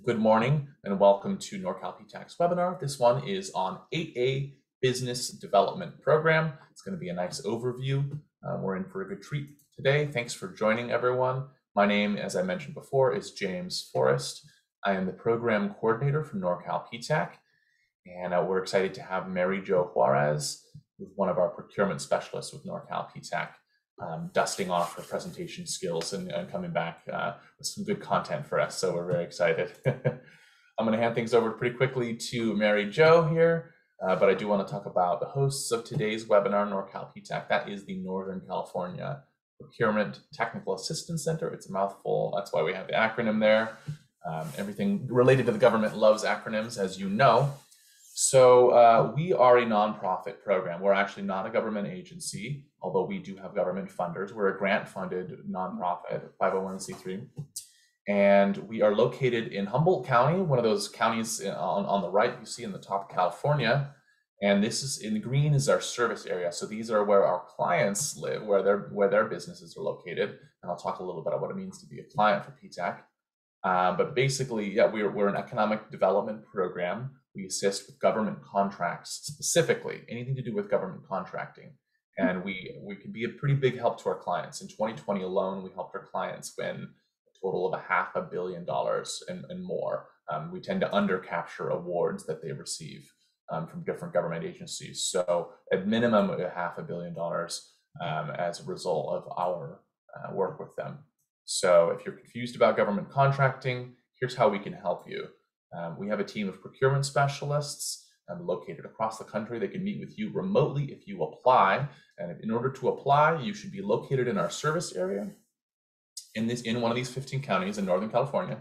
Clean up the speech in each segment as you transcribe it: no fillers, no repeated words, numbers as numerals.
Good morning and welcome to Norcal PTAC's webinar. This one is on 8A Business Development Program. It's going to be a nice overview. We're in for a good treat today. Thanks for joining, everyone. My name, as I mentioned before, is James Forrest. I am the program coordinator for Norcal PTAC, and we're excited to have Mary Jo Juarez, who's one of our procurement specialists with Norcal PTAC. Dusting off her presentation skills and coming back with some good content for us. So we're very excited. I'm going to hand things over pretty quickly to Mary Jo here, but I do want to talk about the hosts of today's webinar, Norcal PTAC. That is the Northern California Procurement Technical Assistance Center. It's a mouthful. That's why we have the acronym there. Everything related to the government loves acronyms, as you know. So we are a nonprofit program. We're actually not a government agency, although we do have government funders. We're a grant-funded nonprofit, 501c3. And we are located in Humboldt County, one of those counties on the right you see in the top of California. And this is in green is our service area. So these are where our clients live, where their businesses are located. And I'll talk a little bit about what it means to be a client for PTAC. But basically, yeah, we're an economic development program. We assist with government contracts, specifically anything to do with government contracting. And we can be a pretty big help to our clients. In 2020 alone, we helped our clients win a total of $500 million and more. We tend to under-capture awards that they receive from different government agencies. So at minimum, $500 million as a result of our work with them. So if you're confused about government contracting, here's how we can help you. We have a team of procurement specialists located across the country. They can meet with you remotely if you apply. And in order to apply, you should be located in our service area in one of these 15 counties in Northern California.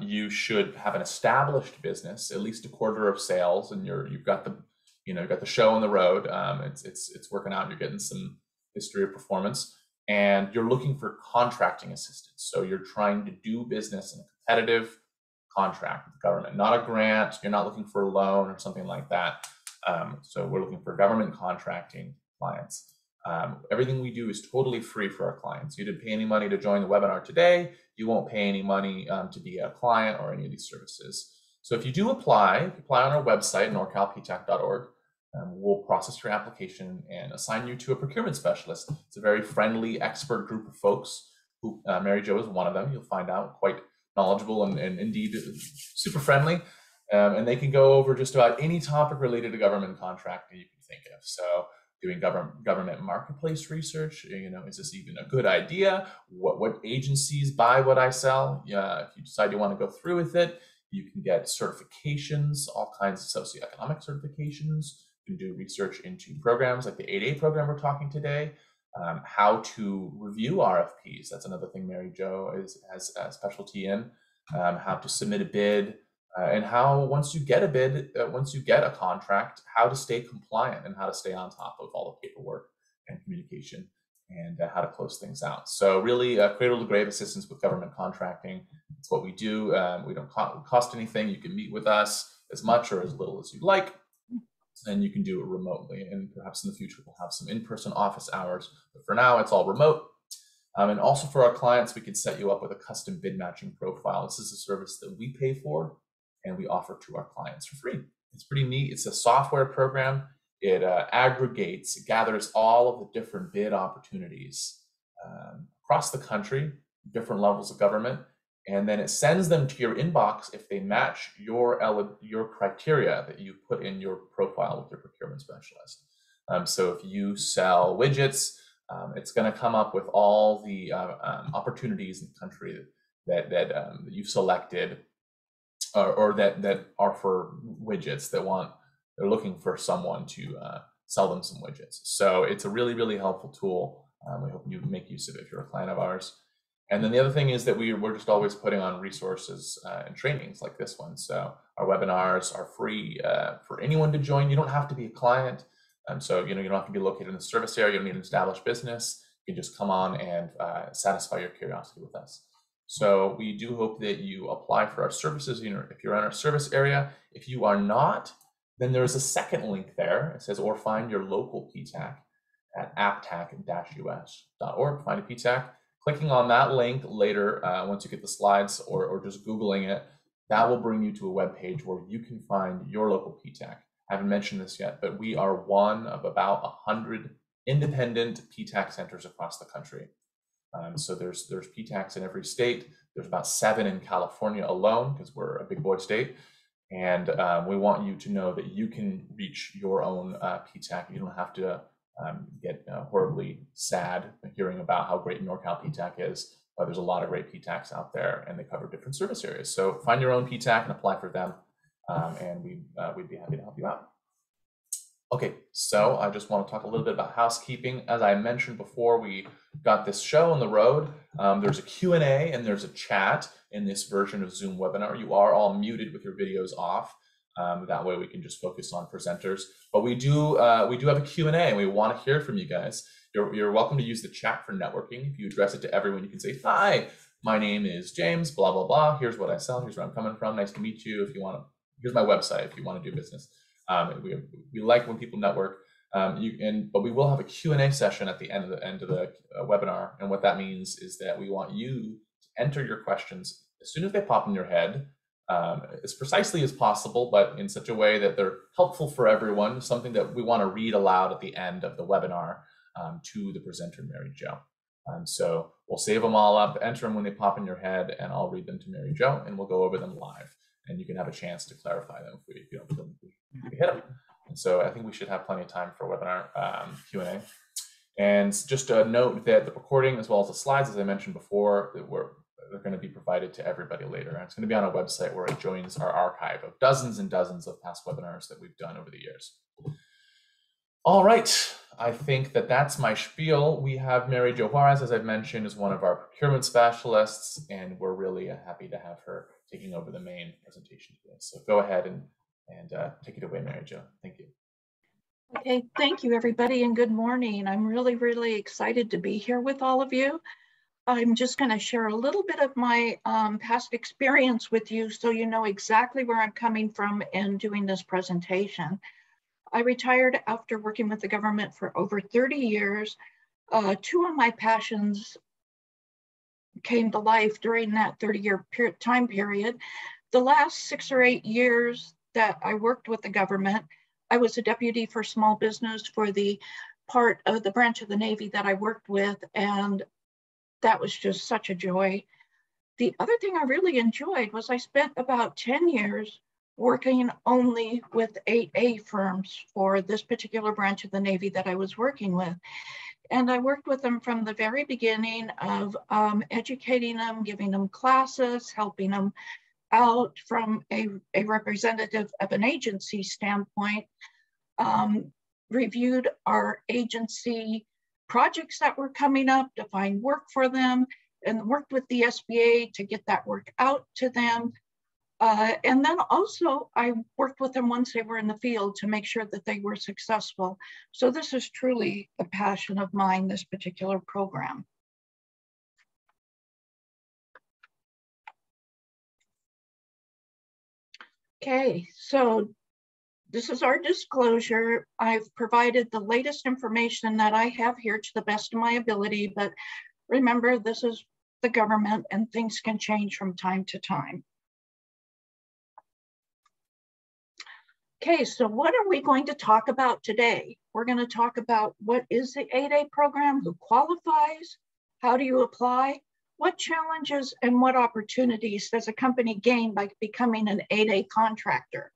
You should have an established business, at least a quarter of sales, and you've got the show on the road. It's working out. You're getting some history of performance. And you're looking for contracting assistance. So you're trying to do business in a competitive contract with the government, not a grant. You're not looking for a loan or something like that. So we're looking for government contracting clients. Everything we do is totally free for our clients. You didn't pay any money to join the webinar today. You won't pay any money to be a client or any of these services. So if you do apply on our website, norcalptac.org. We'll process your application and assign you to a procurement specialist. It's a very friendly, expert group of folks who Mary Jo is one of them. You'll find out quite knowledgeable and indeed super friendly. And they can go over just about any topic related to government contracting you can think of. So doing government marketplace research, is this even a good idea? What agencies buy what I sell? If you decide you want to go through with it, you can get certifications, all kinds of socioeconomic certifications. You can do research into programs like the 8A program we're talking today, how to review RFPs. That's another thing Mary Jo has a specialty in, how to submit a bid, and how once you get a bid, once you get a contract, how to stay compliant and how to stay on top of all the paperwork and communication and how to close things out. So really cradle to grave assistance with government contracting. It's what we do. We don't cost anything. You can meet with us as much or as little as you'd like. And you can do it remotely, and perhaps in the future we'll have some in-person office hours, but for now it's all remote. And also for our clients, we can set you up with a custom bid matching profile. This is a service that we pay for and we offer to our clients for free. It's pretty neat. It's a software program. It aggregates, it gathers all of the different bid opportunities across the country, different levels of government, and then it sends them to your inbox if they match your criteria that you put in your profile with your procurement specialist. So if you sell widgets, it's going to come up with all the opportunities in the country that you've selected, or that are for widgets they're looking for someone to sell them some widgets. So it's a really, really helpful tool. We hope you make use of it if you're a client of ours. And then the other thing is that we're just always putting on resources and trainings like this one. So our webinars are free for anyone to join. You don't have to be a client. So you don't have to be located in the service area. You don't need an established business. You can just come on and satisfy your curiosity with us. So we do hope that you apply for our services if you're in our service area. If you are not, then there's a second link there. It says, or find your local PTAC at aptac-us.org. Find a PTAC. Clicking on that link later, once you get the slides, or just Googling it, That will bring you to a web page where you can find your local PTAC. I haven't mentioned this yet, but we are one of about 100 independent PTAC centers across the country. So there's PTACs in every state. There's about 7 in California alone, because we're a big boy state. And we want you to know that you can reach your own PTAC. You don't have to get horribly sad hearing about how great Norcal PTAC is. There's a lot of great PTACs out there, and they cover different service areas. So find your own PTAC and apply for them, and we'd be happy to help you out. Okay, so I just want to talk a little bit about housekeeping. As I mentioned before, we got this show on the road. There's a Q&A and there's a chat in this version of Zoom webinar. You are all muted with your videos off. That way we can just focus on presenters. But we do have a Q&A, and we want to hear from you guys. You're welcome to use the chat for networking. If you address it to everyone, you can say, "Hi, my name is James, blah, blah, blah. Here's what I sell. Here's where I'm coming from. Nice to meet you. If you want to, here's my website if you want to do business." We like when people network, but we will have a Q&A session at the end of the webinar. And what that means is that we want you to enter your questions as soon as they pop in your head, as precisely as possible, but in such a way that they're helpful for everyone, something that we want to read aloud at the end of the webinar to the presenter, Mary Jo. So we'll save them all up, enter them when they pop in your head, and I'll read them to Mary Jo, and we'll go over them live. And you can have a chance to clarify them if you don't feel we hit them. And so I think we should have plenty of time for webinar Q&A. And just a note that the recording, as well as the slides, as I mentioned before, they're going to be provided to everybody later. And it's going to be on a website where it joins our archive of dozens and dozens of past webinars that we've done over the years. All right, I think that's my spiel. We have Mary Jo Juarez, as I've mentioned, is one of our procurement specialists, and we're really happy to have her taking over the main presentation today. So go ahead and take it away, Mary Jo. Thank you. Okay, thank you, everybody, and good morning. I'm really, really excited to be here with all of you. I'm just going to share a little bit of my past experience with you so you know exactly where I'm coming from in doing this presentation. I retired after working with the government for over 30 years. 2 of my passions came to life during that 30-year time period. The last 6 or 8 years that I worked with the government, I was a deputy for small business for the part of the branch of the Navy that I worked with, and that was just such a joy. The other thing I really enjoyed was I spent about 10 years working only with 8A firms for this particular branch of the Navy that I was working with. And I worked with them from the very beginning of educating them, giving them classes, helping them out from a representative of an agency standpoint, reviewed our agency projects that were coming up to find work for them, and worked with the SBA to get that work out to them. And then also I worked with them once they were in the field to make sure that they were successful. So this is truly a passion of mine, this particular program. Okay, so this is our disclosure. I've provided the latest information that I have here to the best of my ability, but remember, this is the government and things can change from time to time. Okay, so what are we going to talk about today? We're going to talk about what is the 8A program, who qualifies, how do you apply, what challenges and what opportunities does a company gain by becoming an 8A contractor?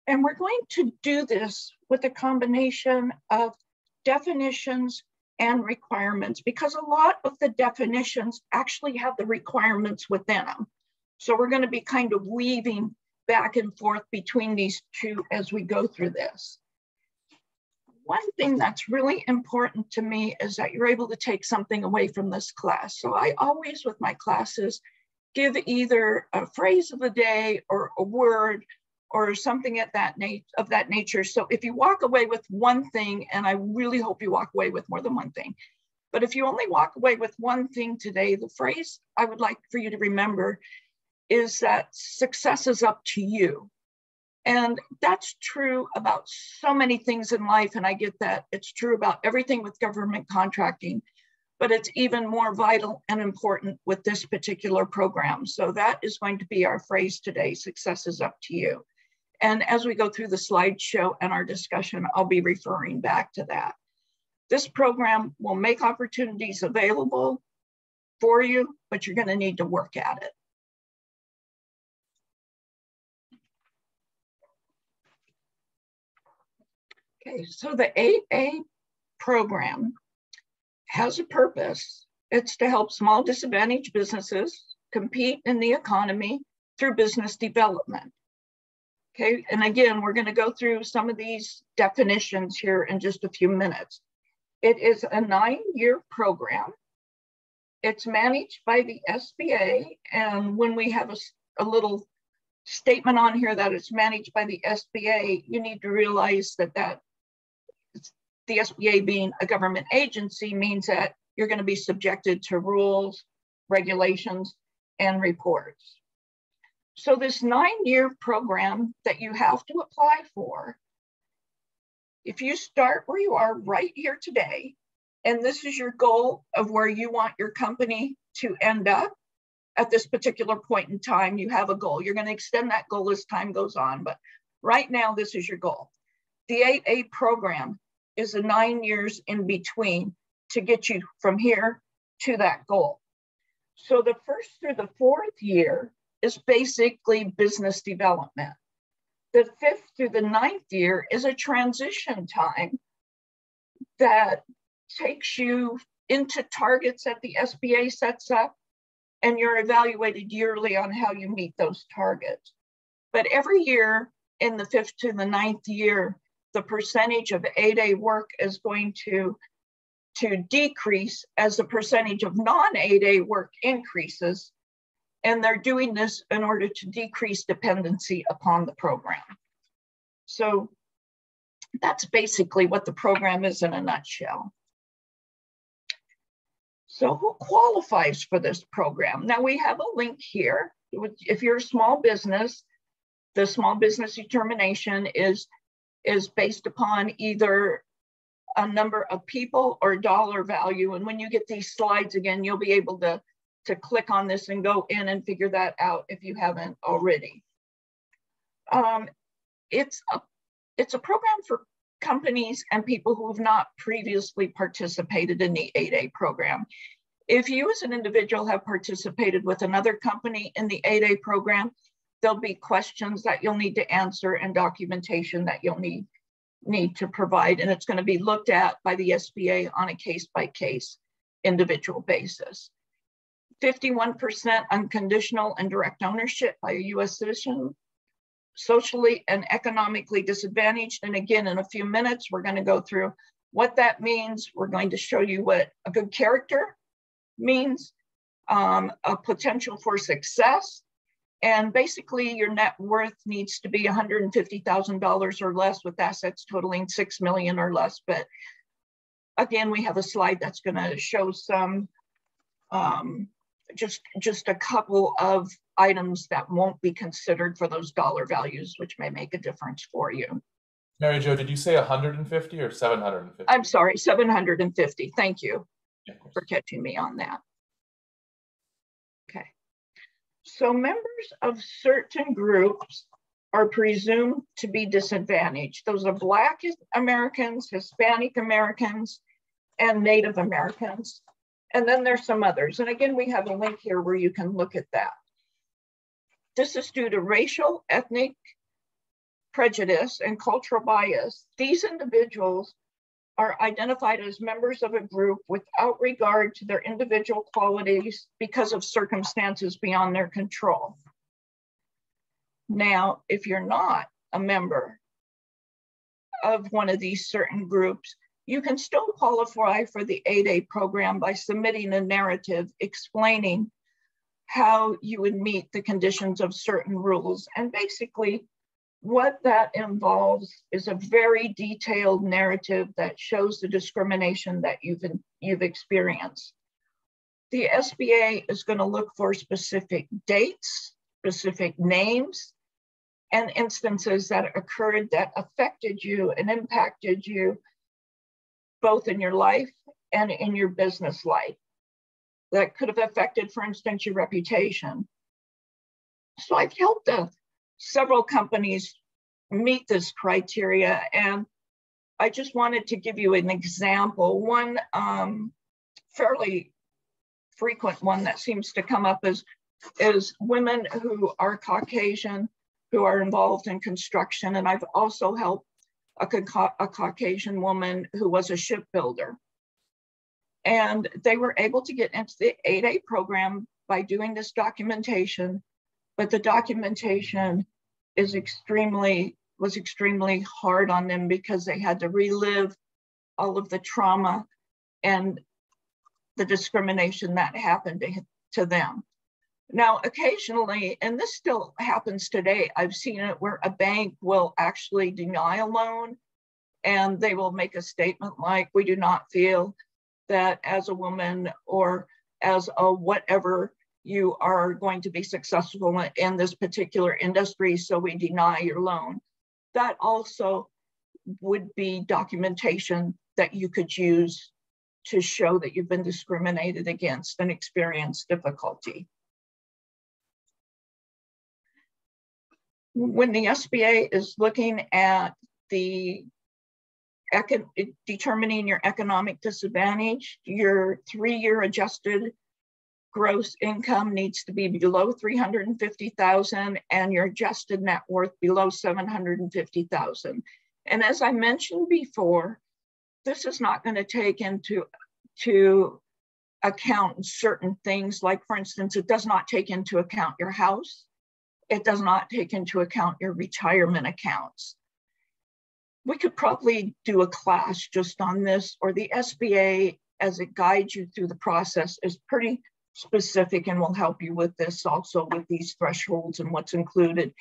And we're going to do this with a combination of definitions and requirements, because a lot of the definitions actually have the requirements within them. So we're going to be kind of weaving back and forth between these two as we go through this. One thing that's really important to me is that you're able to take something away from this class. So I always, with my classes, give either a phrase of the day or a word or something of that nature. So if you walk away with one thing, and I really hope you walk away with more than one thing, but if you only walk away with one thing today, the phrase I would like for you to remember is that success is up to you. And that's true about so many things in life, and I get that. It's true about everything with government contracting. but it's even more vital and important with this particular program. So that is going to be our phrase today, success is up to you. And as we go through the slideshow and our discussion, I'll be referring back to that. This program will make opportunities available for you, but you're going to need to work at it. Okay, so the 8A program has a purpose. It's to help small disadvantaged businesses compete in the economy through business development. Okay, and again, we're going to go through some of these definitions here in just a few minutes. It is a 9-year program. It's managed by the SBA, and when we have a little statement on here that it's managed by the SBA, you need to realize that the SBA being a government agency means that you're going to be subjected to rules, regulations, and reports. So this 9-year program that you have to apply for, if you start where you are right here today, and this is your goal of where you want your company to end up at this particular point in time, you have a goal. You're going to extend that goal as time goes on, but right now, this is your goal. The 8A program is the 9 years in between to get you from here to that goal. So the first through the 4th year is basically business development. The 5th through the 9th year is a transition time that takes you into targets that the SBA sets up, and you're evaluated yearly on how you meet those targets. But every year in the 5th to the 9th year, the percentage of 8A work is going to decrease as the percentage of non-8A work increases. And they're doing this in order to decrease dependency upon the program. So that's basically what the program is in a nutshell. So who qualifies for this program? Now we have a link here. If you're a small business, the small business determination is based upon either a number of people or dollar value. And when you get these slides again, you'll be able to click on this and go in and figure that out if you haven't already. It's a program for companies and people who have not previously participated in the 8A program. If you as an individual have participated with another company in the 8A program, there'll be questions that you'll need to answer and documentation that you'll need to provide. And it's going to be looked at by the SBA on a case-by-case individual basis. 51% unconditional and direct ownership by a U.S. citizen, socially and economically disadvantaged. And again, in a few minutes, we're going to go through what that means. We're going to show you what a good character means, a potential for success, and basically your net worth needs to be $150,000 or less with assets totaling $6 million or less. But again, we have a slide that's going to show some just a couple of items that won't be considered for those dollar values, which may make a difference for you. Mary Jo, did you say 150 or 750? I'm sorry, 750. Thank you for course. catching me on that. Okay. So members of certain groups are presumed to be disadvantaged. Those are Black Americans, Hispanic Americans, and Native Americans. And then there's some others. And again, we have a link here where you can look at that. This is due to racial, ethnic prejudice, and cultural bias. These individuals are identified as members of a group without regard to their individual qualities because of circumstances beyond their control. Now, if you're not a member of one of these certain groups, you can still qualify for the 8A program by submitting a narrative explaining how you would meet the conditions of certain rules. And basically, what that involves is a very detailed narrative that shows the discrimination that you've experienced. The SBA is going to look for specific dates, specific names, and instances that occurred that affected you and impacted you both in your life and in your business life that could have affected, for instance, your reputation. So I've helped several companies meet this criteria, and I just wanted to give you an example. One fairly frequent one that seems to come up is women who are Caucasian who are involved in construction. And I've also helped a Caucasian woman who was a shipbuilder. And they were able to get into the 8A program by doing this documentation, but the documentation was extremely hard on them because they had to relive all of the trauma and the discrimination that happened to them. Now, occasionally, and this still happens today, I've seen it where a bank will actually deny a loan and they will make a statement like, we do not feel that as a woman or as a whatever, you are going to be successful in this particular industry, so we deny your loan. That also would be documentation that you could use to show that you've been discriminated against and experienced difficulty. When the SBA is looking at determining your economic disadvantage, your 3-year adjusted gross income needs to be below $350,000 and your adjusted net worth below $750,000. And as I mentioned before, this is not going to take into account certain things, like, for instance, it does not take into account your house. It does not take into account your retirement accounts. We could probably do a class just on this, or the SBA, as it guides you through the process, is pretty specific and will help you with this also, with these thresholds and what's included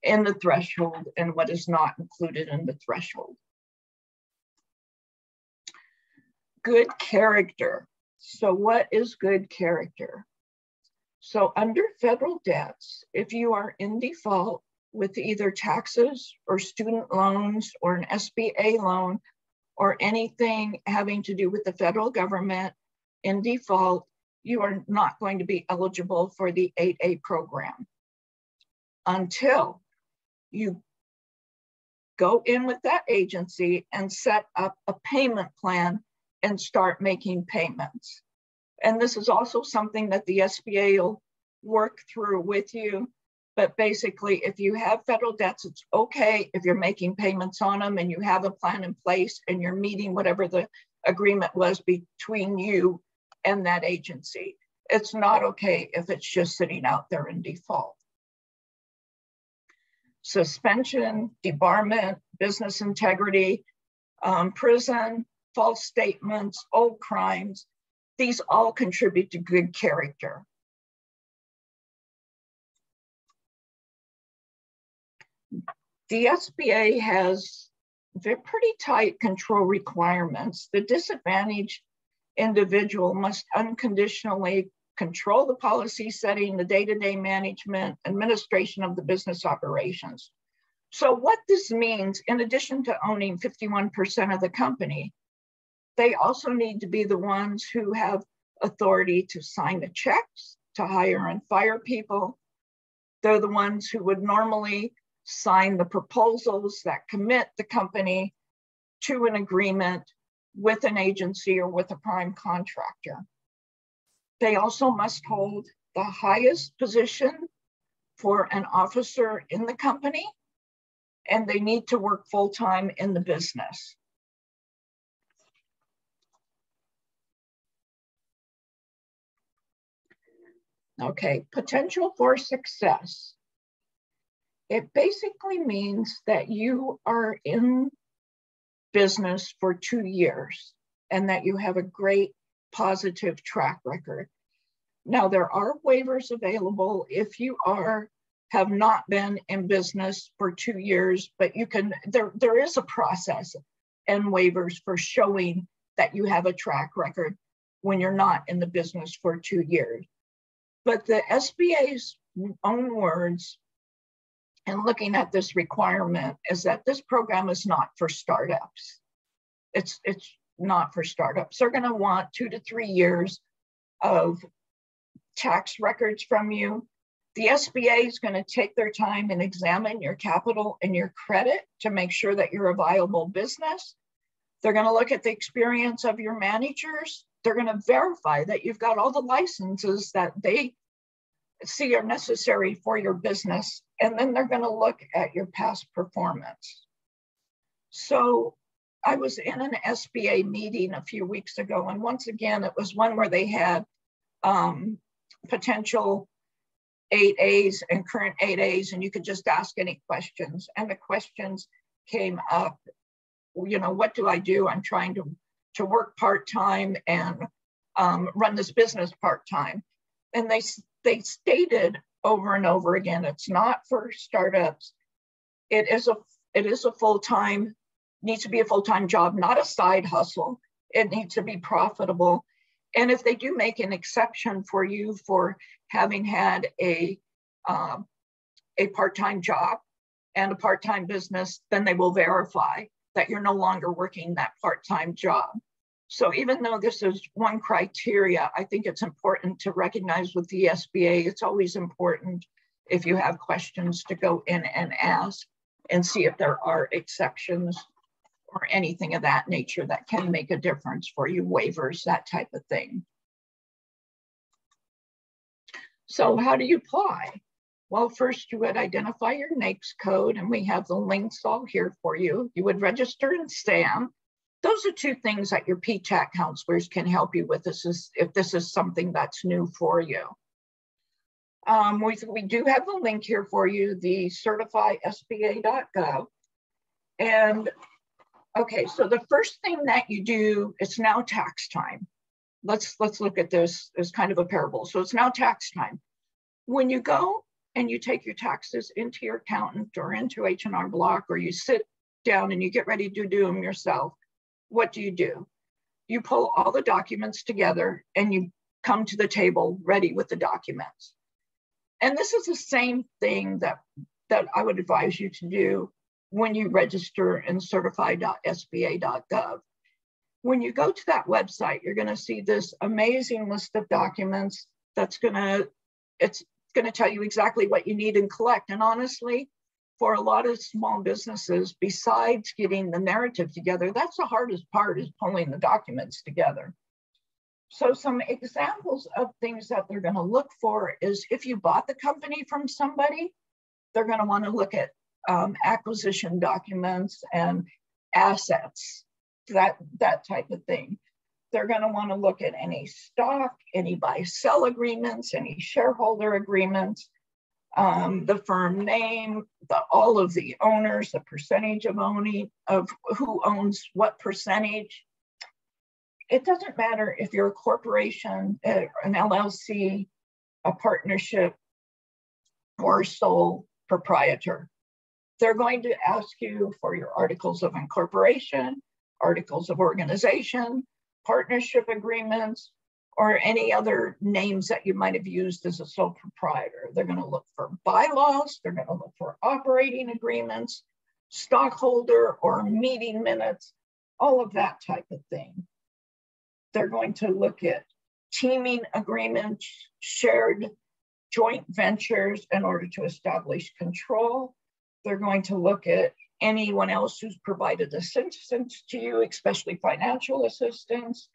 in the threshold and what is not included in the threshold. Good character. So what is good character? So under federal debts, if you are in default with either taxes or student loans or an SBA loan or anything having to do with the federal government in default, you are not going to be eligible for the 8A program until you go in with that agency and set up a payment plan and start making payments. And this is also something that the SBA will work through with you. But basically, if you have federal debts, it's okay if you're making payments on them and you have a plan in place and you're meeting whatever the agreement was between you and that agency. It's not okay if it's just sitting out there in default. Suspension, debarment, business integrity, prison, false statements, old crimes, these all contribute to good character. The SBA has pretty tight control requirements. The disadvantaged individual must unconditionally control the policy setting, the day-to-day management, administration of the business operations. So what this means, in addition to owning 51% of the company, they also need to be the ones who have authority to sign the checks, to hire and fire people. They're the ones who would normally sign the proposals that commit the company to an agreement with an agency or with a prime contractor. They also must hold the highest position for an officer in the company, and they need to work full-time in the business. Okay, potential for success. It basically means that you are in business for 2 years and that you have a great positive track record. Now, there are waivers available if you have not been in business for 2 years, but you can, there is a process and waivers for showing that you have a track record when you're not in the business for 2 years. But the SBA's own words and looking at this requirement is that this program is not for startups. It's not for startups. They're going to want 2 to 3 years of tax records from you. The SBA is going to take their time and examine your capital and your credit to make sure that you're a viable business. They're going to look at the experience of your managers. They're going to verify that you've got all the licenses that they see are necessary for your business. And then they're going to look at your past performance. So I was in an SBA meeting a few weeks ago, and once again, it was one where they had potential 8As and current 8As, and you could just ask any questions. And the questions came up, what do I do? I'm trying to work part-time and run this business part-time. And they stated over and over again, it's not for startups. It is a full-time, needs to be a full-time job, not a side hustle. It needs to be profitable. And if they do make an exception for you for having had a part-time job and a part-time business, then they will verify that you're no longer working that part-time job. So even though this is one criteria, I think it's important to recognize with the SBA, it's always important if you have questions to go in and ask and see if there are exceptions or anything of that nature that can make a difference for you, waivers, that type of thing. So how do you apply? Well, first you would identify your NAICS code, and we have the links all here for you. You would register in SAM. Those are two things that your PTAC counselors can help you with if this is something that's new for you. We do have the link here for you, the certifysba.gov. And okay, so the first thing that you do, it's now tax time. Let's look at this as kind of a parable. So it's now tax time. When you go and you take your taxes into your accountant or into H&R Block, or you sit down and you get ready to do them yourself, what do? You pull all the documents together and you come to the table ready with the documents. And this is the same thing that I would advise you to do when you register in certify.sba.gov. When you go to that website, you're going to see this amazing list of documents it's going to tell you exactly what you need and collect. And honestly, for a lot of small businesses, besides getting the narrative together, that's the hardest part, is pulling the documents together. So some examples of things that they're going to look for is if you bought the company from somebody, they're going to want to look at acquisition documents and assets, that type of thing. They're going to want to look at any stock, any buy-sell agreements, any shareholder agreements, the firm name, all of the owners, the percentage of owning, of who owns what percentage. It doesn't matter if you're a corporation, an LLC, a partnership, or sole proprietor. They're going to ask you for your articles of incorporation, articles of organization, partnership agreements, or any other names that you might have used as a sole proprietor. They're going to look for bylaws. They're going to look for operating agreements, stockholder or meeting minutes, all of that type of thing. They're going to look at teaming agreements, shared joint ventures in order to establish control. They're going to look at anyone else who's provided assistance to you, especially financial assistance.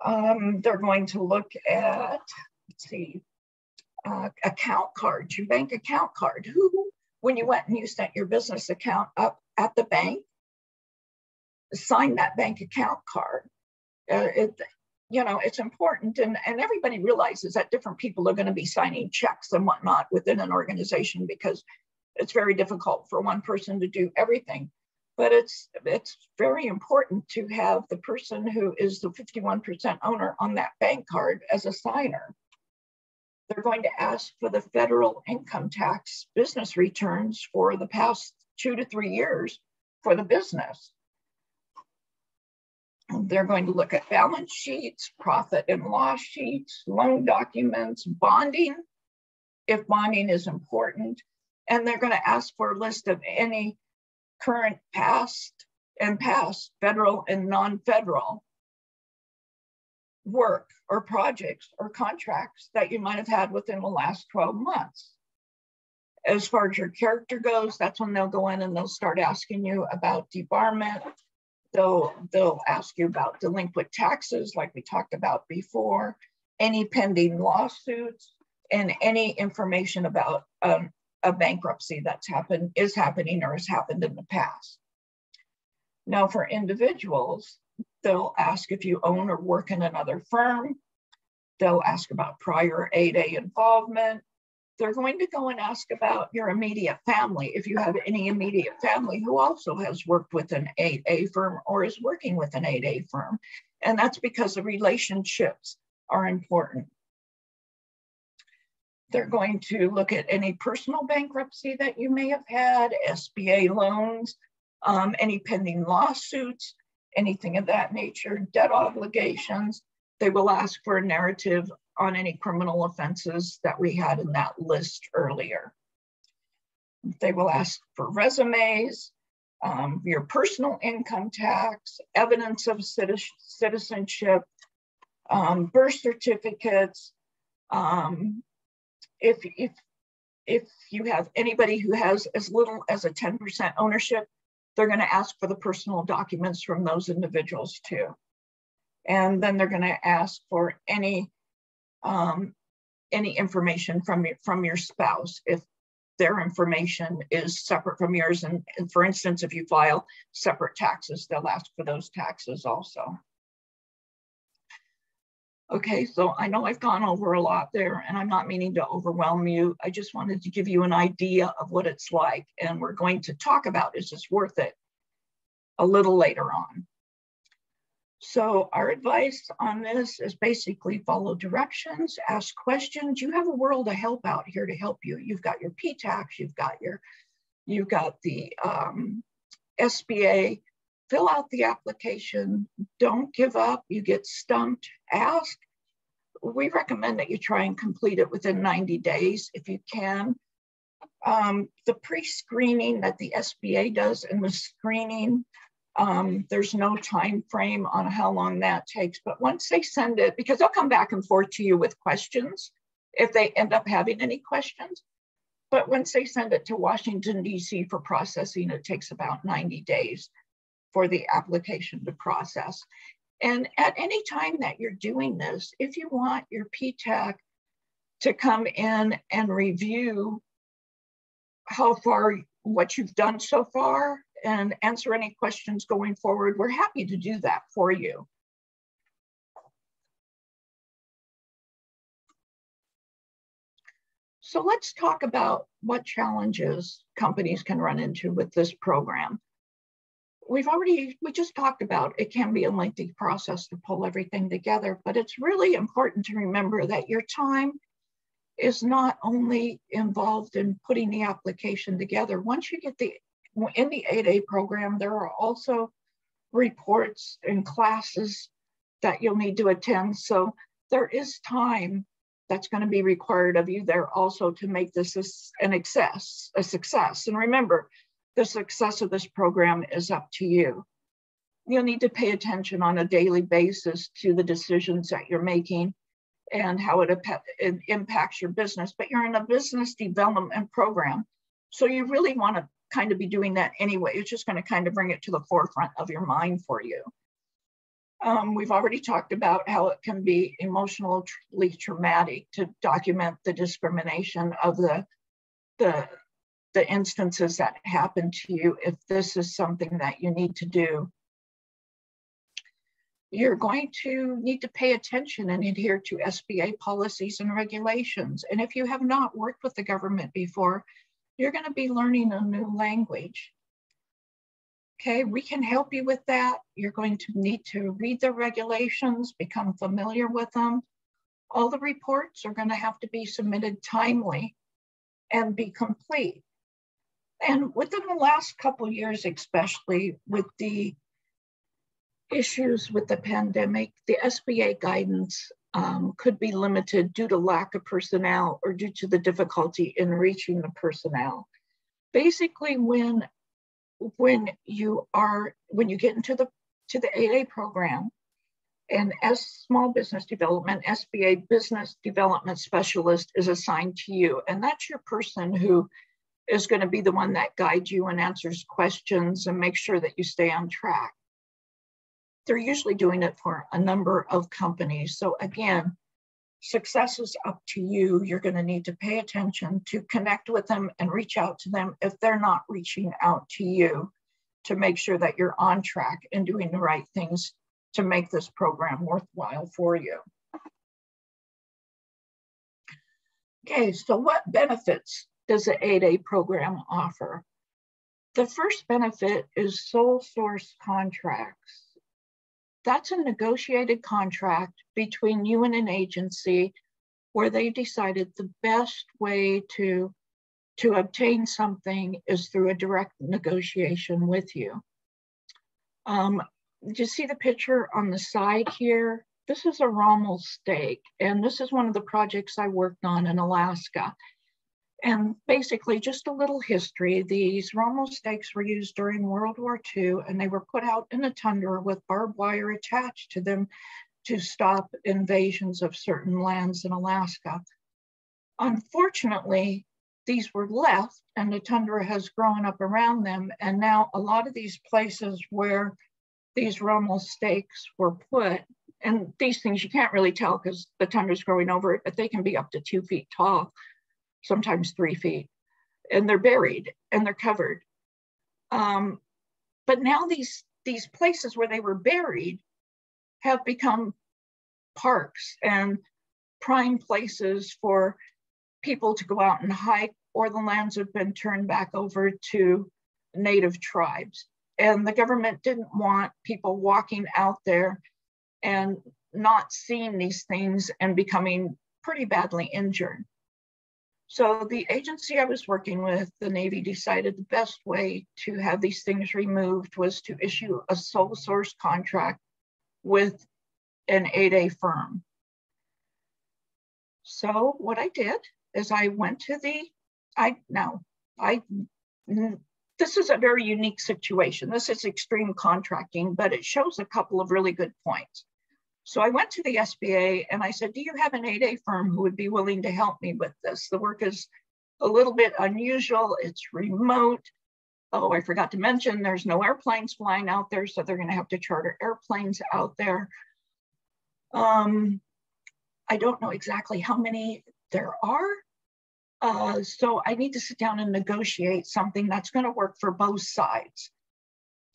They're going to look at, account cards, your bank account card. Who, when you went and you sent your business account up at the bank, sign that bank account card. It's important, and everybody realizes that different people are going to be signing checks and whatnot within an organization, because it's very difficult for one person to do everything. But it's very important to have the person who is the 51% owner on that bank card as a signer. They're going to ask for the federal income tax business returns for the past 2 to 3 years for the business. They're going to look at balance sheets, profit and loss sheets, loan documents, bonding, if bonding is important. And they're going to ask for a list of any current past and past federal and non-federal work or projects or contracts that you might have had within the last 12 months. As far as your character goes, that's when they'll go in and they'll start asking you about debarment. They'll ask you about delinquent taxes, like we talked about before, any pending lawsuits, and any information about a bankruptcy that's happened, is happening, or has happened in the past. Now, for individuals, they'll ask if you own or work in another firm. They'll ask about prior 8A involvement. They're going to go and ask about your immediate family, if you have any immediate family who also has worked with an 8A firm or is working with an 8A firm. And that's because the relationships are important. They're going to look at any personal bankruptcy that you may have had, SBA loans, any pending lawsuits, anything of that nature, debt obligations. They will ask for a narrative on any criminal offenses that we had in that list earlier. They will ask for resumes, your personal income tax, evidence of citizenship, birth certificates. If you have anybody who has as little as a 10% ownership, they're going to ask for the personal documents from those individuals too. And then they're going to ask for any information from your spouse, if their information is separate from yours. And for instance, if you file separate taxes, they'll ask for those taxes also. Okay, so I know I've gone over a lot there, and I'm not meaning to overwhelm you. I just wanted to give you an idea of what it's like, and we're going to talk about, is this worth it, a little later on. So our advice on this is basically follow directions, ask questions. You have a world of help out here to help you. You've got your PTACs, you've got the SBA. Fill out the application. Don't give up. You get stumped. Ask. We recommend that you try and complete it within 90 days if you can. The pre-screening that the SBA does and the screening, there's no time frame on how long that takes. But once they send it, because they'll come back and forth to you with questions if they end up having any questions. But once they send it to Washington, D.C. for processing, it takes about 90 days for the application to process. And at any time that you're doing this, if you want your PTAC to come in and review how far, what you've done so far, and answer any questions going forward, we're happy to do that for you. So let's talk about what challenges companies can run into with this program. We just talked about it can be a lengthy process to pull everything together, but it's really important to remember that your time is not only involved in putting the application together. Once you get in the 8A program, there are also reports and classes that you'll need to attend. So there is time that's going to be required of you there also to make this a success. And remember, the success of this program is up to you. You'll need to pay attention on a daily basis to the decisions that you're making and how it impacts your business, but you're in a business development program. So you really want to kind of be doing that anyway. It's just going to kind of bring it to the forefront of your mind for you. We've already talked about how it can be emotionally traumatic to document the discrimination of the instances that happen to you. If this is something that you need to do, you're going to need to pay attention and adhere to SBA policies and regulations. And if you have not worked with the government before, you're going to be learning a new language. Okay, we can help you with that. You're going to need to read the regulations, become familiar with them. All the reports are going to have to be submitted timely and be complete. And within the last couple of years, especially with the issues with the pandemic, the SBA guidance could be limited due to lack of personnel or due to the difficulty in reaching the personnel. Basically, when when you get into the 8A program, and as small business development, SBA business development specialist is assigned to you. And that's your person who is going to be the one that guides you and answers questions and makes sure that you stay on track. They're usually doing it for a number of companies. So again, success is up to you. You're going to need to pay attention to connect with them and reach out to them if they're not reaching out to you, to make sure that you're on track and doing the right things to make this program worthwhile for you. Okay, so what benefits does the 8A program offer? The first benefit is sole source contracts. That's a negotiated contract between you and an agency where they decided the best way to obtain something is through a direct negotiation with you. You see the picture on the side here? This is a Rommel stake, and this is one of the projects I worked on in Alaska. And basically, just a little history, these Rommel stakes were used during World War II, and they were put out in the tundra with barbed wire attached to them to stop invasions of certain lands in Alaska. Unfortunately, these were left, and the tundra has grown up around them, and now a lot of these places where these Rommel stakes were put, and these things you can't really tell because the tundra is growing over it, but they can be up to 2 feet tall, sometimes 3 feet, and they're buried and they're covered. But now these places where they were buried have become parks and prime places for people to go out and hike, or the lands have been turned back over to native tribes. And the government didn't want people walking out there and not seeing these things and becoming pretty badly injured. So the agency I was working with, the Navy, decided the best way to have these things removed was to issue a sole source contract with an 8A firm. So what I did is I went to this is a very unique situation. This is extreme contracting, but it shows a couple of really good points. So I went to the SBA and I said, do you have an 8A firm who would be willing to help me with this? The work is a little bit unusual. It's remote. Oh, I forgot to mention there's no airplanes flying out there, so they're going to have to charter airplanes out there. I don't know exactly how many there are. So I need to sit down and negotiate something that's going to work for both sides.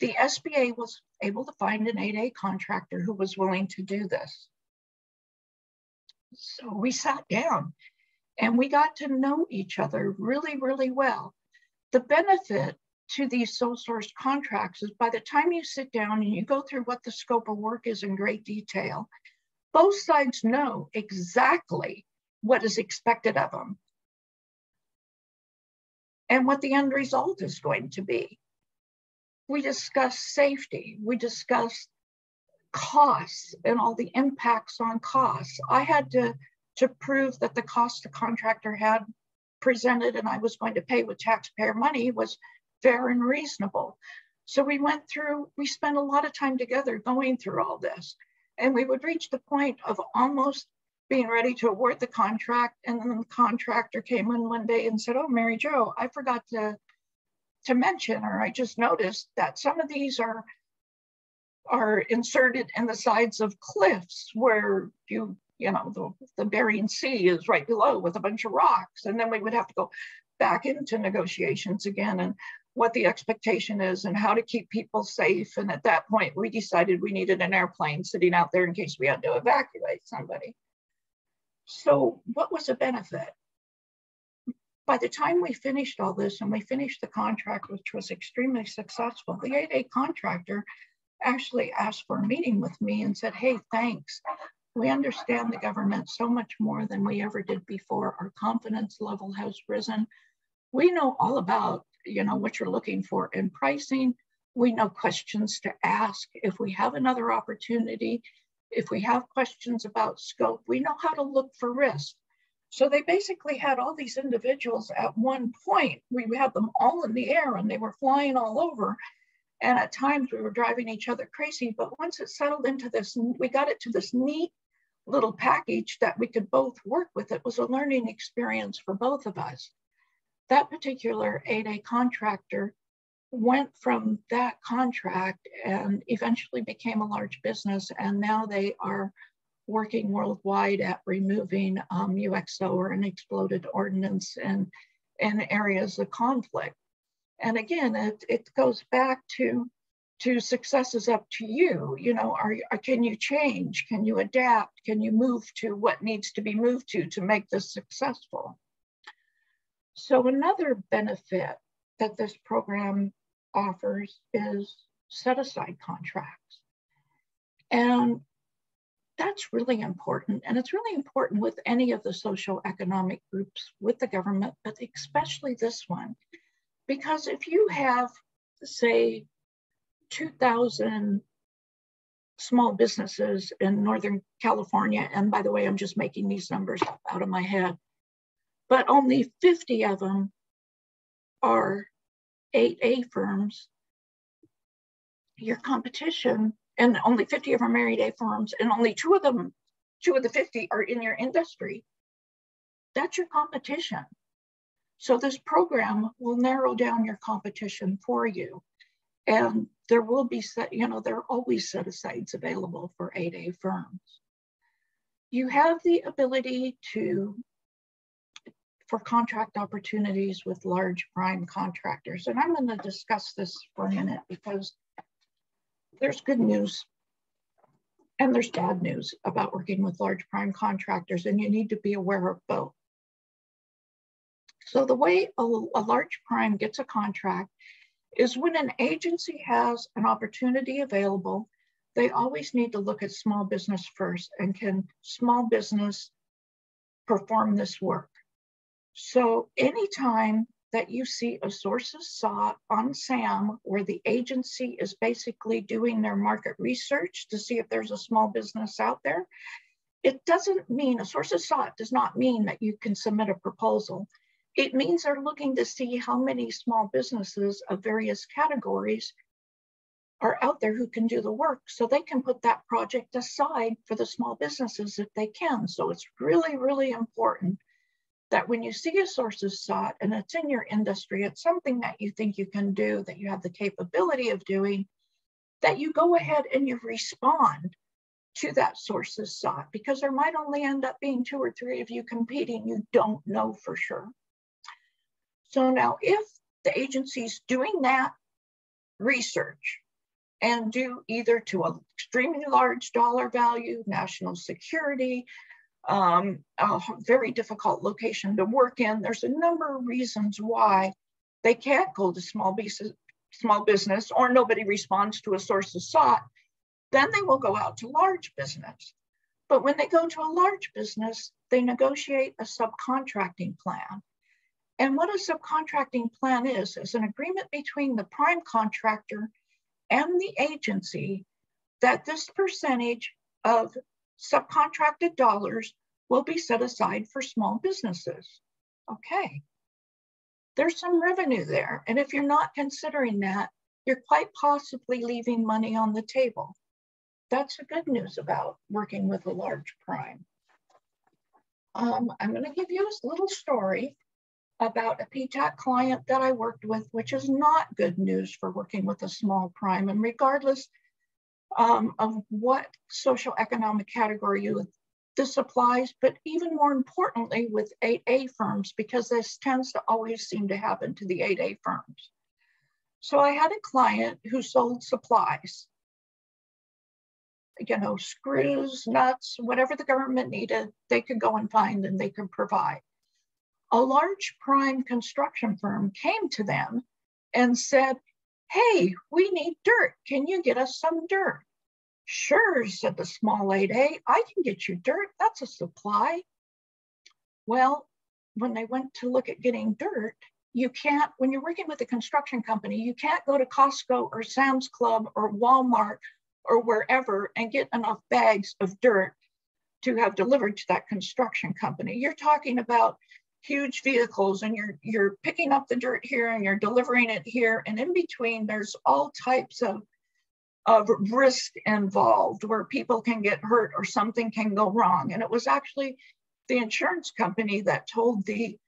The SBA was able to find an 8A contractor who was willing to do this. So we sat down and we got to know each other really, really well. The benefit to these sole source contracts is by the time you sit down and you go through what the scope of work is in great detail, both sides know exactly what is expected of them and what the end result is going to be. We discuss safety, we discuss costs and all the impacts on costs. I had to prove that the cost the contractor had presented and I was going to pay with taxpayer money was fair and reasonable. So we spent a lot of time together going through all this. And we would reach the point of almost being ready to award the contract. And then the contractor came in one day and said, oh, Mary Jo, I forgot to mention, or I just noticed that some of these are inserted in the sides of cliffs where the Bering Sea is right below with a bunch of rocks. And then we would have to go back into negotiations again and what the expectation is and how to keep people safe. And at that point, we decided we needed an airplane sitting out there in case we had to evacuate somebody. So what was the benefit? By the time we finished all this and we finished the contract, which was extremely successful, the 8A contractor actually asked for a meeting with me and said, hey, thanks. We understand the government so much more than we ever did before. Our confidence level has risen. We know all about, what you're looking for in pricing. We know questions to ask. If we have another opportunity, if we have questions about scope, we know how to look for risk. So they basically had all these individuals at one point. We had them all in the air and they were flying all over. And at times we were driving each other crazy. But once it settled into this, we got it to this neat little package that we could both work with. It was a learning experience for both of us. That particular 8A contractor went from that contract and eventually became a large business. And now they are working worldwide at removing UXO, or unexploded ordnance, in areas of conflict. And again, it goes back to success is up to you. You know, can you change? Can you adapt? Can you move to what needs to be moved to make this successful? So another benefit that this program offers is set-aside contracts. And that's really important. And it's really important with any of the socioeconomic groups with the government, but especially this one. Because if you have, say, 2,000 small businesses in Northern California, and by the way, I'm just making these numbers up out of my head, but only 50 of them are 8A firms, your competition, and only 50 of them are 8A firms, and only two of the 50 are in your industry, that's your competition. So this program will narrow down your competition for you. And there will be, there are always set-asides available for 8A firms. You have the ability for contract opportunities with large prime contractors. And I'm going to discuss this for a minute because there's good news and there's bad news about working with large prime contractors, and you need to be aware of both. So the way a large prime gets a contract is when an agency has an opportunity available, they always need to look at small business first, and can small business perform this work? So anytime that you see a sources sought on SAM where the agency is basically doing their market research to see if there's a small business out there, it doesn't mean, a sources sought does not mean that you can submit a proposal. It means they're looking to see how many small businesses of various categories are out there who can do the work, so they can put that project aside for the small businesses if they can. So it's really, really important that when you see a sources sought and it's in your industry, it's something that you think you can do, that you have the capability of doing, that you go ahead and you respond to that sources sought, because there might only end up being 2 or 3 of you competing. You don't know for sure. So now if the agency's doing that research and due either to an extremely large dollar value, national security, a very difficult location to work in, there's a number of reasons why they can't go to small business, or nobody responds to a sources sought, then they will go out to large business. But when they go to a large business, they negotiate a subcontracting plan. And what a subcontracting plan is an agreement between the prime contractor and the agency that this percentage of subcontracted dollars will be set aside for small businesses. Okay, there's some revenue there. And if you're not considering that, you're quite possibly leaving money on the table. That's the good news about working with a large prime. I'm going to give you a little story about a PTAC client that I worked with, which is not good news for working with a small prime. And regardless of what socioeconomic category this applies, but even more importantly with 8A firms, because this tends to always seem to happen to the 8A firms. So I had a client who sold supplies, screws, nuts, whatever the government needed, they could go and find and they could provide. A large prime construction firm came to them and said, "Hey, we need dirt. Can you get us some dirt?" "Sure," said the small 8A, "I can get you dirt. That's a supply." Well, when they went to look at getting dirt, you can't, when you're working with a construction company, you can't go to Costco or Sam's Club or Walmart or wherever and get enough bags of dirt to have delivered to that construction company. You're talking about huge vehicles, and you're picking up the dirt here and you're delivering it here. And in between, there's all types of risk involved where people can get hurt or something can go wrong. And it was actually the insurance company that told the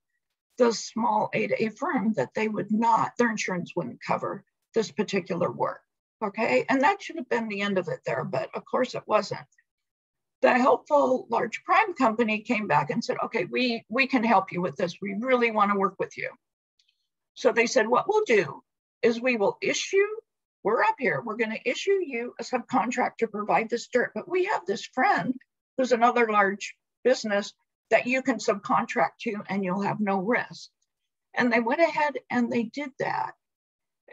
small 8A firm that they would not, their insurance wouldn't cover this particular work. Okay, and that should have been the end of it there, but of course it wasn't. The helpful large prime company came back and said, okay, we can help you with this. We really want to work with you. So they said, what we'll do is we will issue, we're up here, we're going to issue you a subcontract to provide this dirt, but we have this friend who's another large business that you can subcontract to and you'll have no risk. And they went ahead and they did that.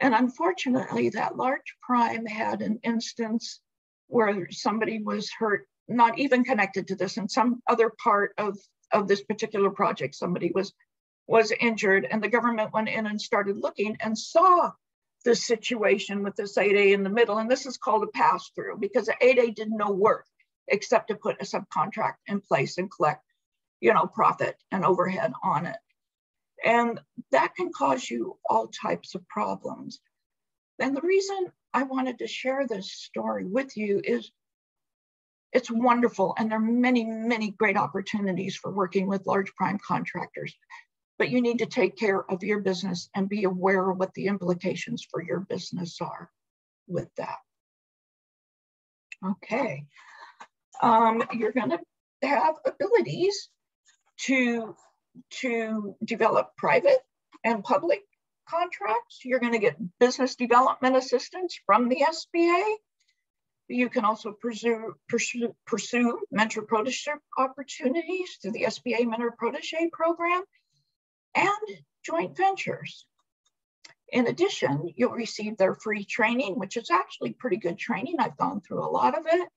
And unfortunately, that large prime had an instance where somebody was hurt, not even connected to this, in some other part of this particular project, somebody was injured, and the government went in and started looking and saw the situation with this 8A in the middle. And this is called a pass-through, because the 8A did no work except to put a subcontract in place and collect, profit and overhead on it. And that can cause you all types of problems. And the reason I wanted to share this story with you is it's wonderful. And there are many, many great opportunities for working with large prime contractors, but you need to take care of your business and be aware of what the implications for your business are with that. Okay. You're going to have abilities to develop private and public contracts. You're going to get business development assistance from the SBA. You can also pursue mentor-protege opportunities through the SBA mentor-protege program and joint ventures. In addition, you'll receive their free training, which is actually pretty good training. I've gone through a lot of it.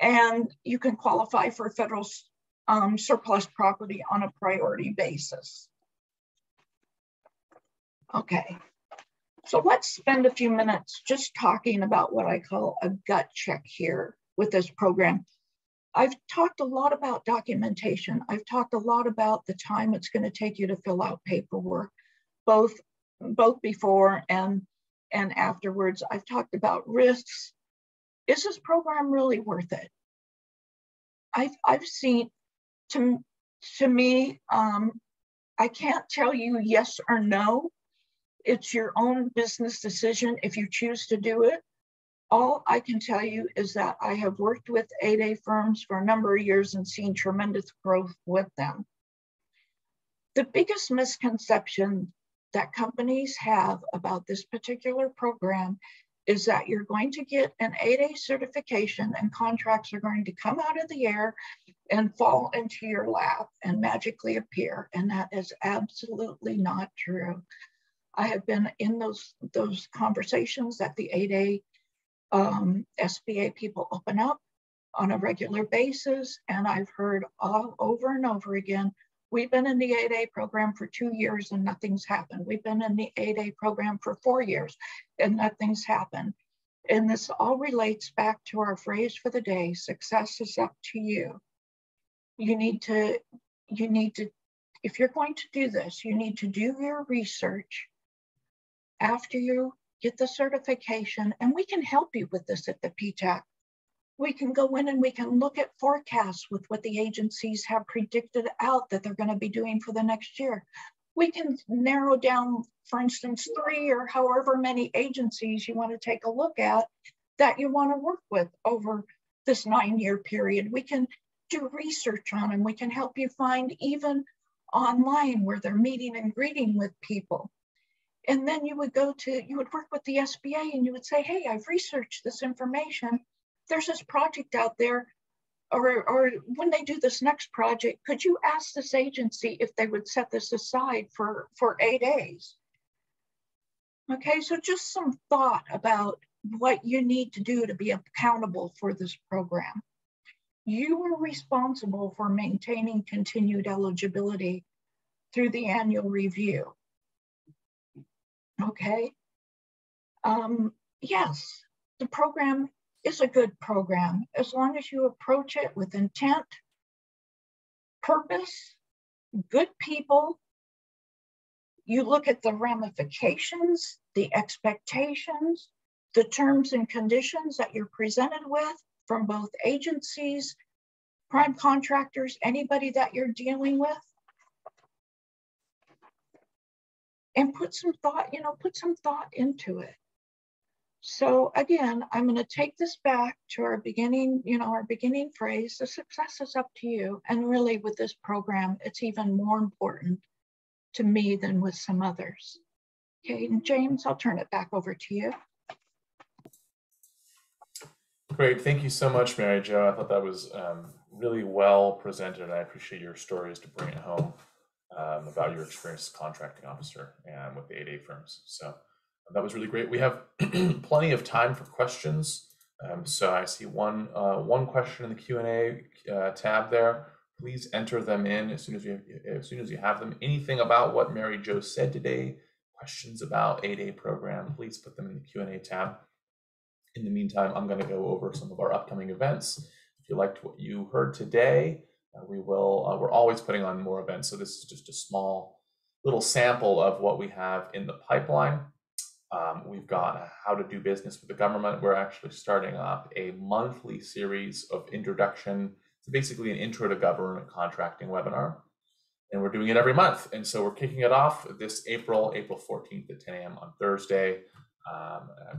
And you can qualify for federal surplus property on a priority basis. Okay, so let's spend a few minutes just talking about what I call a gut check here with this program. I've talked a lot about documentation. I've talked a lot about the time it's going to take you to fill out paperwork, both before and afterwards. I've talked about risks. Is this program really worth it? I've seen, to me, I can't tell you yes or no. It's your own business decision if you choose to do it. All I can tell you is that I have worked with 8A firms for a number of years and seen tremendous growth with them. The biggest misconception that companies have about this particular program is that you're going to get an 8A certification and contracts are going to come out of the air and fall into your lap and magically appear. And that is absolutely not true. I have been in those conversations that the 8A SBA people open up on a regular basis. And I've heard all over and over again, we've been in the 8A program for 2 years and nothing's happened. We've been in the 8A program for 4 years and nothing's happened. And this all relates back to our phrase for the day, success is up to you. You need to, if you're going to do this, you need to do your research after you get the certification, and we can help you with this at the PTAC. We can go in and we can look at forecasts with what the agencies have predicted out that they're going to be doing for the next year. We can narrow down, for instance, 3 or however many agencies you want to take a look at that you want to work with over this 9-year period. We can do research on them. We can help you find even online where they're meeting and greeting with people. And then you would work with the SBA and you would say, hey, I've researched this information. There's this project out there, or when they do this next project, could you ask this agency if they would set this aside for 8 days? Okay, so just some thought about what you need to do to be accountable for this program. You are responsible for maintaining continued eligibility through the annual review. Okay, yes, the program is a good program as long as you approach it with intent, purpose, good people. You look at the ramifications, the expectations, the terms and conditions that you're presented with from both agencies, prime contractors, anybody that you're dealing with. And put some thought into it. So again, I'm going to take this back to our beginning, our beginning phrase, the success is up to you. And really with this program, it's even more important to me than with some others. Okay, and James, I'll turn it back over to you. Great, thank you so much, Mary Jo. I thought that was really well presented, and I appreciate your stories to bring it home about your experience as a contracting officer and with the 8A firms. So that was really great. We have plenty of time for questions. So I see one question in the Q&A tab there. Please enter them in as soon as you have them. Anything about what Mary Jo said today, questions about 8A program, please put them in the Q&A tab. In the meantime, I'm going to go over some of our upcoming events. If you liked what you heard today, we're always putting on more events. So this is just a small little sample of what we have in the pipeline. We've got how to do business with the government. We're actually starting up a monthly series of introduction. It's basically an intro to government contracting webinar. And we're doing it every month. And so we're kicking it off this April 14th at 10 a.m. on Thursday.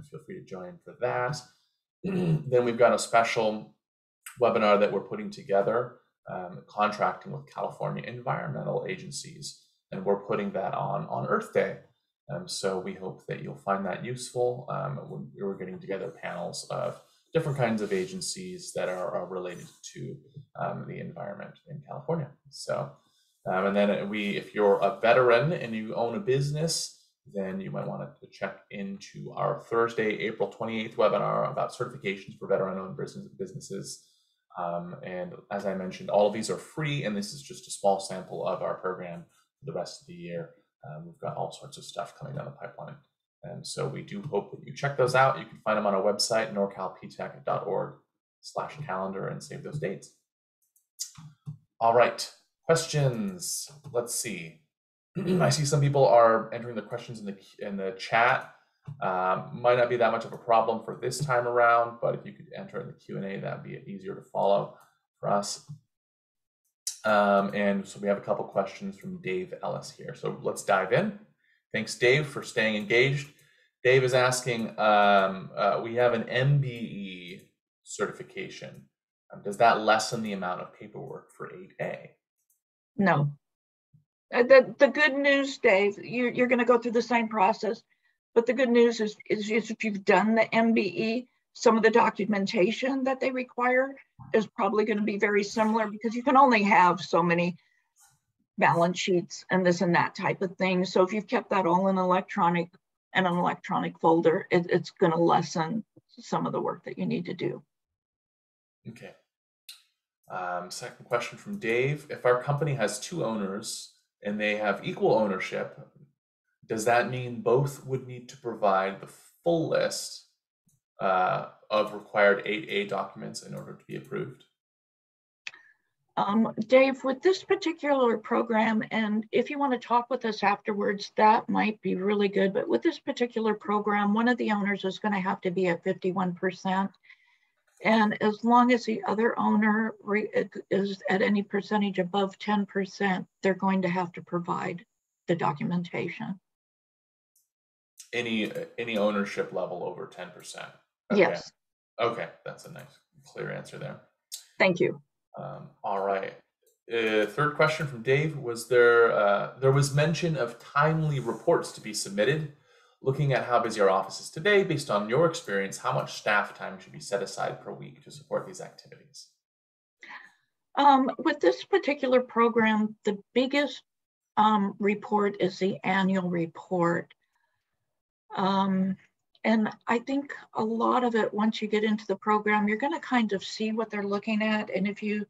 Feel free to join for that. Then we've got a special webinar that we're putting together, contracting with California environmental agencies. And we're putting that on Earth Day. So we hope that you'll find that useful. We're getting together panels of different kinds of agencies that are related to the environment in California. So, and then if you're a veteran and you own a business, then you might want to check into our Thursday, April 28th webinar about certifications for veteran-owned businesses. And as I mentioned, all of these are free, and this is just a small sample of our program for the rest of the year. We've got all sorts of stuff coming down the pipeline. And so we do hope that you check those out. You can find them on our website, norcalptac.org/calendar, and save those dates. All right, questions. Let's see. I see some people are entering the questions in the chat. Might not be that much of a problem for this time around, but if you could enter in the Q&A, that'd be easier to follow for us. And so we have a couple questions from Dave Ellis here. So let's dive in. Thanks, Dave, for staying engaged. Dave is asking, we have an MBE certification. Does that lessen the amount of paperwork for 8A? No. The good news, Dave, you're going to go through the same process, but the good news is if you've done the MBE, some of the documentation that they require is probably going to be very similar, because you can only have so many balance sheets and this and that type of thing. So if you've kept that all in an electronic folder, it's going to lessen some of the work that you need to do. Okay. Second question from Dave. If our company has two owners and they have equal ownership, does that mean both would need to provide the full list of required 8A documents in order to be approved? Dave, with this particular program, and if you want to talk with us afterwards, that might be really good. But with this particular program, one of the owners is going to have to be at 51%. And as long as the other owner is at any percentage above 10%, they're going to have to provide the documentation. Any ownership level over 10%? Okay. Yes. Okay, that's a nice, clear answer there. Thank you. All right. Third question from Dave. Was there was mention of timely reports to be submitted? Looking at how busy our office is today, based on your experience, how much staff time should be set aside per week to support these activities? With this particular program, the biggest report is the annual report. And I think a lot of it, once you get into the program, you're going to kind of see what they're looking at. And if you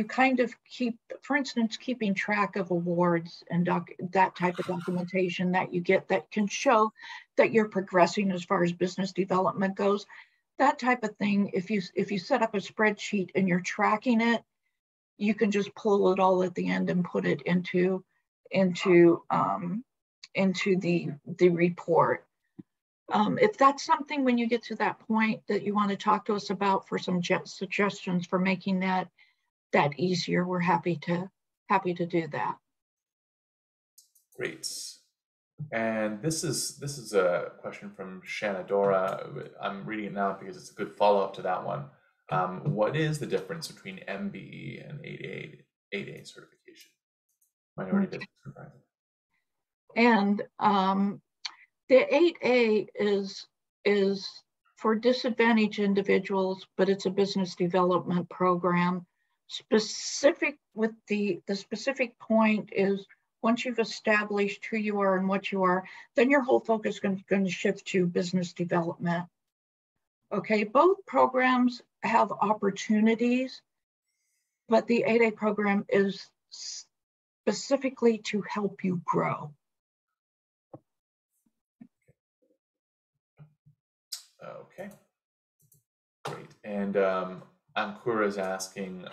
kind of keep, for instance, keeping track of awards and that type of documentation that you get that can show that you're progressing as far as business development goes, that type of thing, if you set up a spreadsheet and you're tracking it, you can just pull it all at the end and put it into the report. If that's something when you get to that point that you want to talk to us about for some suggestions for making that easier, we're happy to do that. Great. And this is a question from Shanadora. I'm reading it now because it's a good follow-up to that one. What is the difference between MBE and 8A certification? Minority business comprising. And the 8A is for disadvantaged individuals, but it's a business development program. Specific with the specific point is once you've established who you are and what you are, then your whole focus is going to shift to business development. Okay, both programs have opportunities, but the 8A program is specifically to help you grow. Okay, great. And Ankura is asking,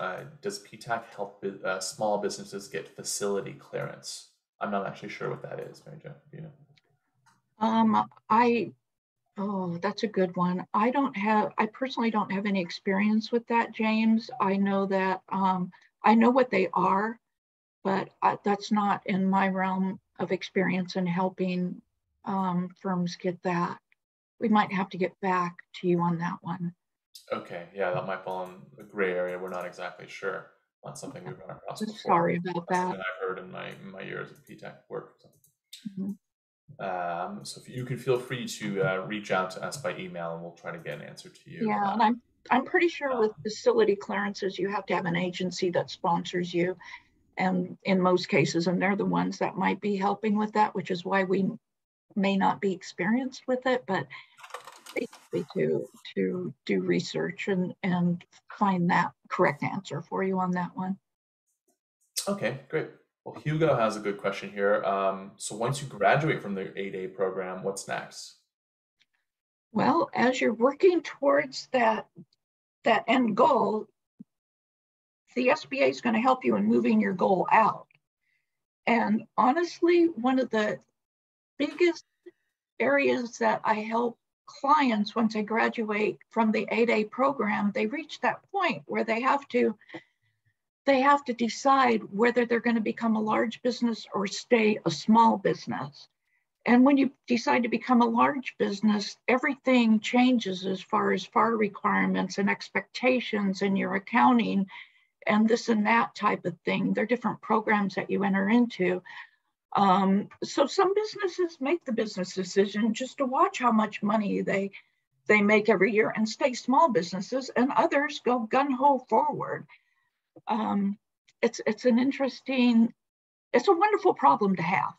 does PTAC help small businesses get facility clearance? I'm not actually sure what that is, Mary Jo. Do you know? Oh, that's a good one. I personally don't have any experience with that, James. I know that, I know what they are, but that's not in my realm of experience in helping firms get that. We might have to get back to you on that one. Okay, yeah, that might fall in a gray area. We're not exactly sure. Not something we've run across before. Sorry about that. Something I've heard in my years of PTAC work. So. Mm-hmm. So if you can feel free to reach out to us by email, and we'll try to get an answer to you. Yeah, and I'm pretty sure with facility clearances, you have to have an agency that sponsors you, and in most cases, and they're the ones that might be helping with that, which is why we may not be experienced with it, but basically to do research and find that correct answer for you on that one. Okay, great. Well, Hugo has a good question here. So once you graduate from the 8A program, what's next? Well, as you're working towards that end goal, the SBA is going to help you in moving your goal out. And honestly, one of the biggest areas that I help clients once they graduate from the 8A program, they reach that point where they have to decide whether they're going to become a large business or stay a small business. And when you decide to become a large business, everything changes as far as FAR requirements and expectations and your accounting and this and that type of thing. There are different programs that you enter into. So some businesses make the business decision just to watch how much money they make every year and stay small businesses, and others go gun-ho forward. It's a wonderful problem to have.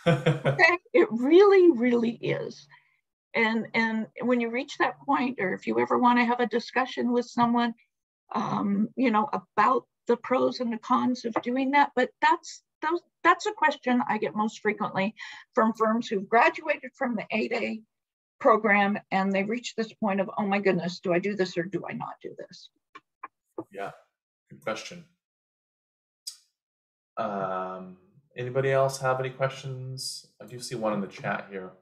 Okay? It really, really is. And when you reach that point, or if you ever want to have a discussion with someone, about the pros and the cons of doing that, but that's a question I get most frequently from firms who've graduated from the 8A program and they've reached this point of, oh my goodness, do I do this or do I not do this? Yeah, good question. Anybody else have any questions? I do see one in the chat here.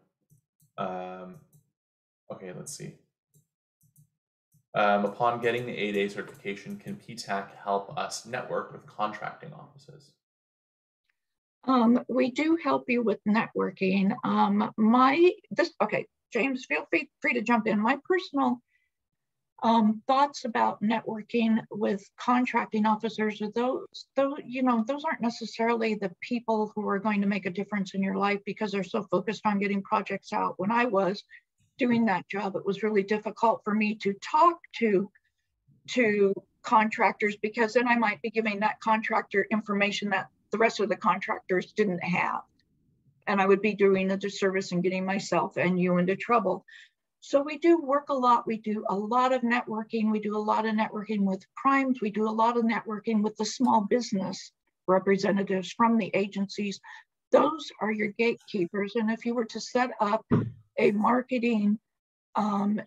Okay, let's see. Upon getting the 8A certification, can PTAC help us network with contracting offices? We do help you with networking. Okay, James, feel free to jump in. My personal thoughts about networking with contracting officers are those aren't necessarily the people who are going to make a difference in your life because they're so focused on getting projects out. When I was doing that job, it was really difficult for me to talk to contractors because then I might be giving that contractor information that the rest of the contractors didn't have. And I would be doing a disservice and getting myself and you into trouble. So we do work a lot. We do a lot of networking. We do a lot of networking with primes. We do a lot of networking with the small business representatives from the agencies. Those are your gatekeepers. And if you were to set up a marketing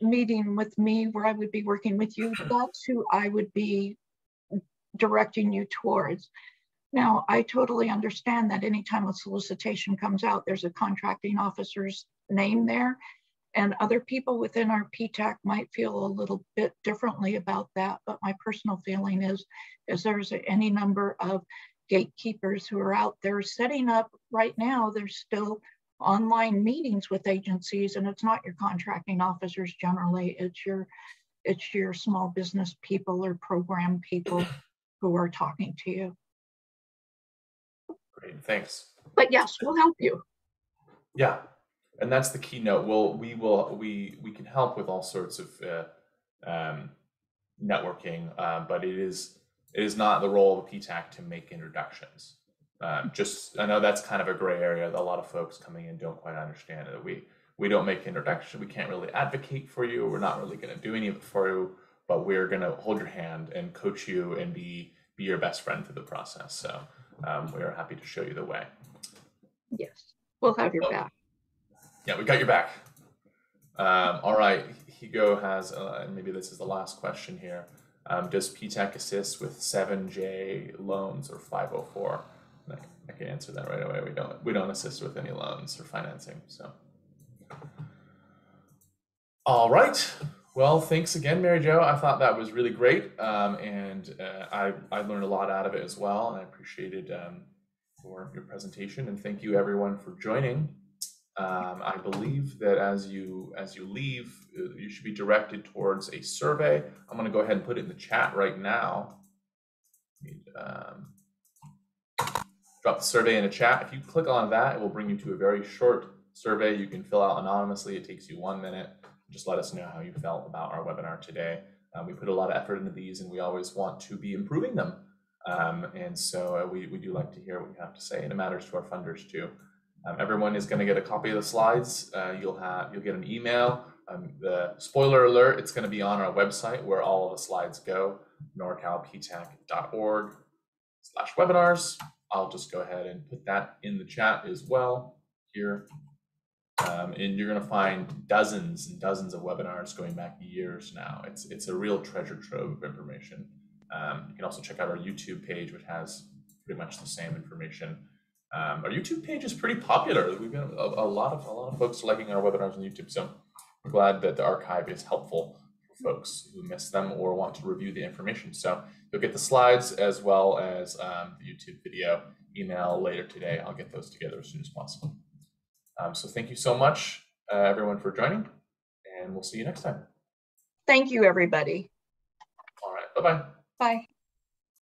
meeting with me where I would be working with you, that's who I would be directing you towards. Now, I totally understand that anytime a solicitation comes out, there's a contracting officer's name there, and other people within our PTAC might feel a little bit differently about that. But my personal feeling is there's any number of gatekeepers who are out there setting up right now. There's still online meetings with agencies, and it's not your contracting officers generally. It's your small business people or program people who are talking to you. Great, thanks. But yes, we'll help you. Yeah, and that's the keynote. We can help with all sorts of networking, but it is not the role of a PTAC to make introductions. I know that's kind of a gray area that a lot of folks coming in don't quite understand, that we don't make introductions. We can't really advocate for you. We're not really going to do any of it for you, but we're going to hold your hand and coach you and be your best friend through the process. So we are happy to show you the way. Yes, we'll have your back. Yeah, we got your back. All right, Higo has, and maybe this is the last question here. Does PTAC assist with 7J loans or 504? I can answer that right away. We don't assist with any loans or financing. So, all right. Well, thanks again, Mary Jo. I thought that was really great, and I learned a lot out of it as well, and I appreciated your presentation. And thank you, everyone, for joining. I believe that as you leave, you should be directed towards a survey. I'm going to go ahead and put it in the chat right now. Drop the survey in the chat. If you click on that, it will bring you to a very short survey you can fill out anonymously. It takes you 1 minute. Just let us know how you felt about our webinar today. We put a lot of effort into these, and we always want to be improving them. And so we do like to hear what you have to say, and it matters to our funders too. Everyone is going to get a copy of the slides. You'll get an email. The spoiler alert, it's going to be on our website where all of the slides go, norcalptac.org/webinars. I'll just go ahead and put that in the chat as well here. And you're going to find dozens and dozens of webinars going back years now. It's a real treasure trove of information. You can also check out our YouTube page, which has pretty much the same information. Our YouTube page is pretty popular. We've got a lot of folks liking our webinars on YouTube, so we're glad that the archive is helpful for folks who miss them or want to review the information. So you'll get the slides as well as the YouTube video email later today. I'll get those together as soon as possible. So thank you so much, everyone, for joining, and we'll see you next time. Thank you, everybody. All right, bye-bye. Bye.